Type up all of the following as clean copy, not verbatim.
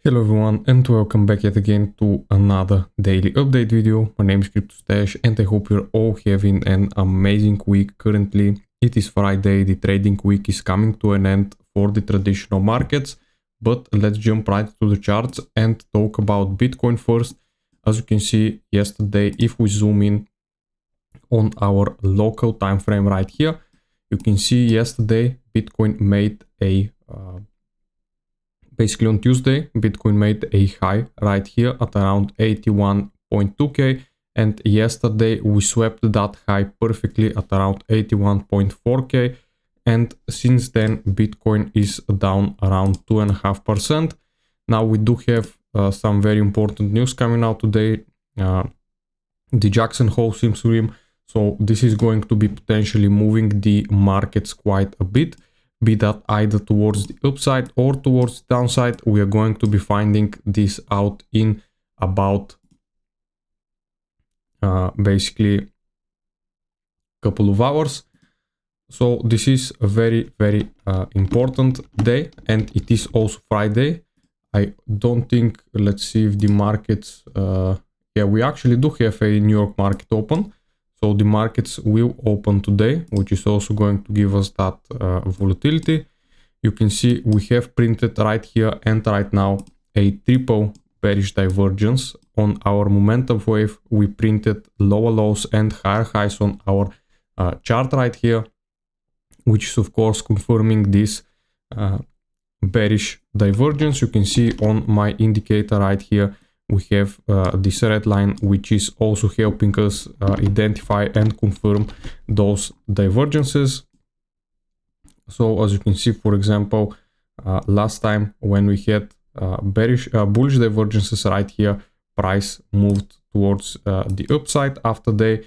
Hello everyone and welcome back yet again to another daily update video. My name is CryptoStash and I hope you're all having an amazing week. Currently it is Friday, the trading week is coming to an end for the traditional markets, but let's jump right to the charts and talk about Bitcoin first. As you can see yesterday, if we zoom in on our local time frame right here, you can see yesterday Bitcoin made a basically on Tuesday, Bitcoin made a high right here at around 81.2k, and yesterday we swept that high perfectly at around 81.4k, and since then Bitcoin is down around 2.5%. Now we do have some very important news coming out today. The Jackson Hole Simulacrum, so this is going to be potentially moving the markets quite a bit, be that either towards the upside or towards the downside. We are going to be finding this out in about basically a couple of hours. So this is a very important day, and it is also Friday. I don't think, let's see if the markets, yeah, we actually do have a New York market open. So the markets will open today, which is also going to give us that volatility. You can see we have printed right here and right now a triple bearish divergence on our momentum wave. We printed lower lows and higher highs on our chart right here, which is of course confirming this bearish divergence. You can see on my indicator right here, we have this red line, which is also helping us identify and confirm those divergences. So as you can see, for example, last time when we had bullish divergences right here, price moved towards the upside after they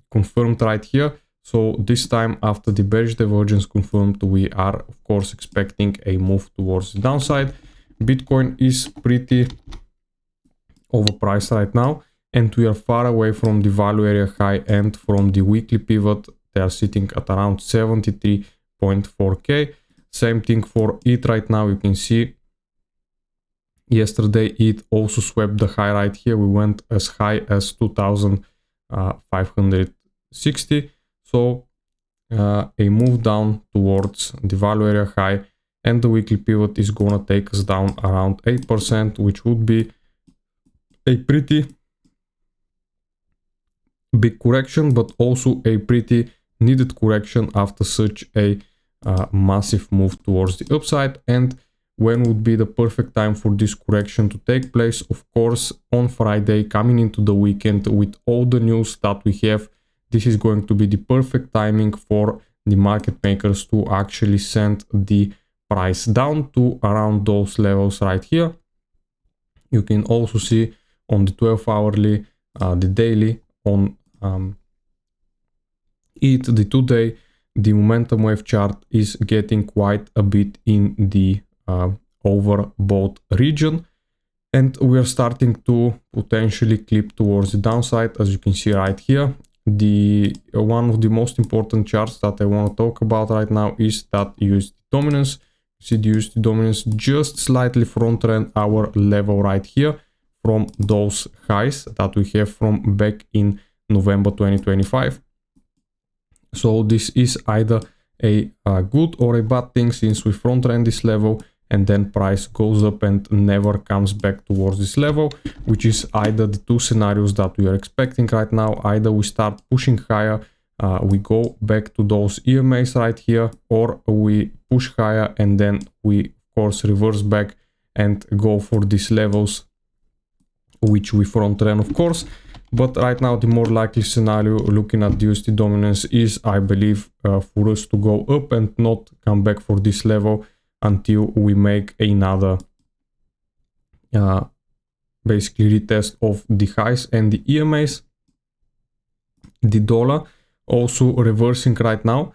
confirmed right here. So this time, after the bearish divergence confirmed, we are of course expecting a move towards the downside. Bitcoin is pretty overpriced right now, and we are far away from the value area high and from the weekly pivot. They are sitting at around 73.4k. Same thing for ETH right now. You can see yesterday ETH also swept the high right here. We went as high as 2560. So a move down towards the value area high, and the weekly pivot is gonna take us down around 8%, which would be a pretty big correction, but also a pretty needed correction after such a massive move towards the upside. And when would be the perfect time for this correction to take place? Of course, on Friday, coming into the weekend with all the news that we have, this is going to be the perfect timing for the market makers to actually send the price down to around those levels right here. You can also see on the 12-hourly, the daily, on ETH, the 2-day, the momentum wave chart is getting quite a bit in the overbought region, and we are starting to potentially clip towards the downside. As you can see right here, the one of the most important charts that I want to talk about right now is that USD dominance. See the USD dominance just slightly front ran our level right here from those highs that we have from back in November 2025. So this is either a good or a bad thing, since we front ran this level and then price goes up and never comes back towards this level, which is either the two scenarios that we are expecting right now. Either we start pushing higher, we go back to those EMAs right here, or we push higher and then we of course reverse back and go for these levels, which we front ran of course. But right now the more likely scenario, looking at the USD dominance, is I believe for us to go up and not come back for this level until we make another basically retest of the highs and the EMAs. The dollar also reversing right now,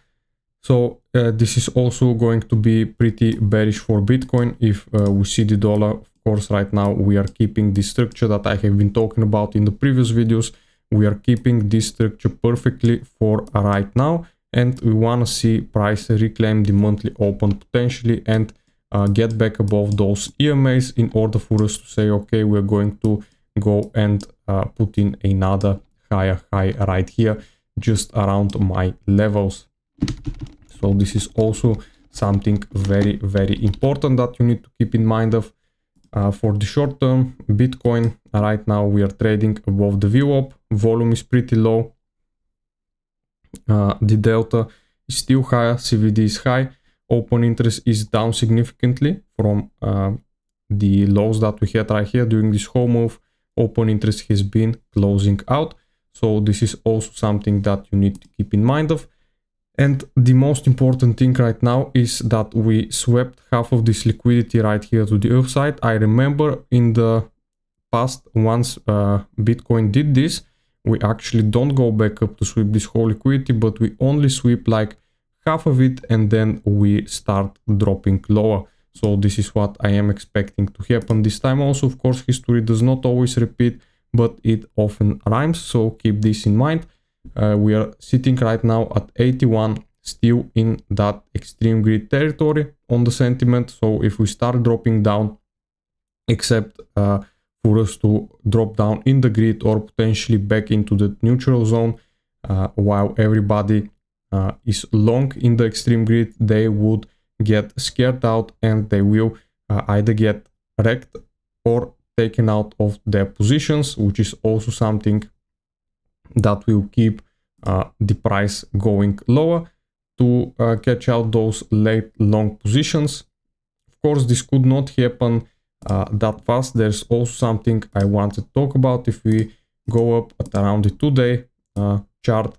so this is also going to be pretty bearish for Bitcoin. If we see the dollar, of course right now we are keeping the structure that I have been talking about in the previous videos. We are keeping this structure perfectly for right now, and we want to see price reclaim the monthly open potentially and get back above those EMAs in order for us to say, okay, we're going to go and put in another higher high right here, just around my levels. So this is also something very, very important that you need to keep in mind of. For the short term, Bitcoin, right now we are trading above the VWAP, volume is pretty low. The delta is still higher, CVD is high, open interest is down significantly from the lows that we had right here during this whole move. Open interest has been closing out. So this is also something that you need to keep in mind of. And the most important thing right now is that we swept half of this liquidity right here to the upside. I remember in the past, once Bitcoin did this, we actually don't go back up to sweep this whole liquidity, but we only sweep like half of it and then we start dropping lower. So this is what I am expecting to happen this time. Also, of course, history does not always repeat, but it often rhymes. So keep this in mind. We are sitting right now at 81, still in that extreme greed territory on the sentiment. So if we start dropping down, except for us to drop down in the grid or potentially back into the neutral zone, while everybody is long in the extreme grid, they would get scared out and they will either get wrecked or taken out of their positions, which is also something that will keep the price going lower to catch out those late long positions. Of course, this could not happen that fast. There's also something I want to talk about. If we go up at around the 2-day chart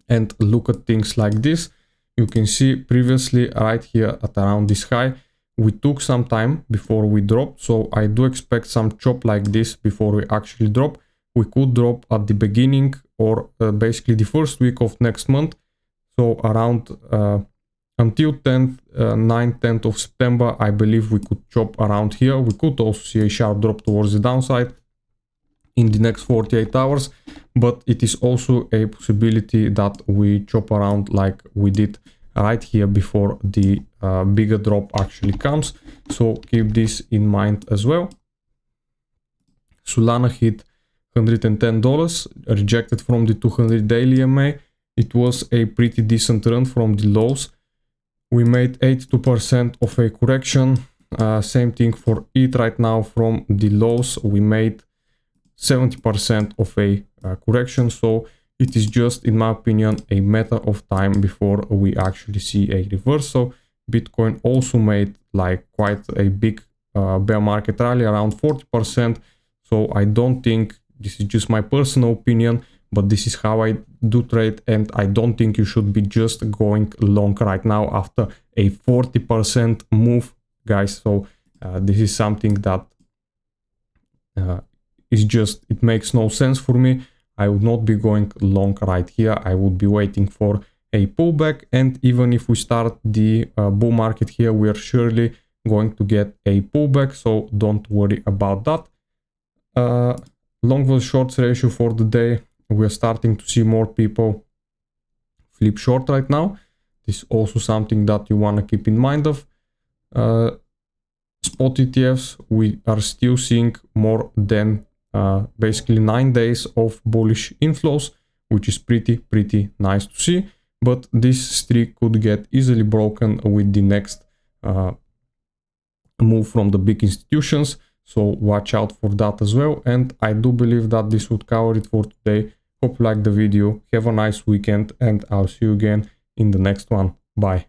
and look at things like this, you can see previously right here at around this high, we took some time before we dropped. So I do expect some chop like this before we actually drop. We could drop at the beginning or basically the first week of next month. So around until 9th, 10th of September, I believe we could chop around here. We could also see a sharp drop towards the downside in the next 48 hours, but it is also a possibility that we chop around like we did right here before the bigger drop actually comes. So keep this in mind as well. Solana hit $110, rejected from the 200 daily EMA. It was a pretty decent run from the lows. We made 82% of a correction. Same thing for ETH right now. From the lows, we made 70% of a correction. So it is just, in my opinion, a matter of time before we actually see a reversal. Bitcoin also made like quite a big bear market rally, around 40%. So I don't think, this is just my personal opinion, but this is how I do trade, and I don't think you should be just going long right now after a 40% move, guys. So this is something that is just, it makes no sense for me. I would not be going long right here. I would be waiting for a pullback, and even if we start the bull market here, we are surely going to get a pullback, so don't worry about that. Long versus shorts ratio for the day, we are starting to see more people flip short right now. This is also something that you want to keep in mind of. Spot ETFs, we are still seeing more than basically 9 days of bullish inflows, which is pretty nice to see. But this streak could get easily broken with the next move from the big institutions. So watch out for that as well. And I do believe that this would cover it for today. Hope you liked the video. Have a nice weekend, and I'll see you again in the next one. Bye.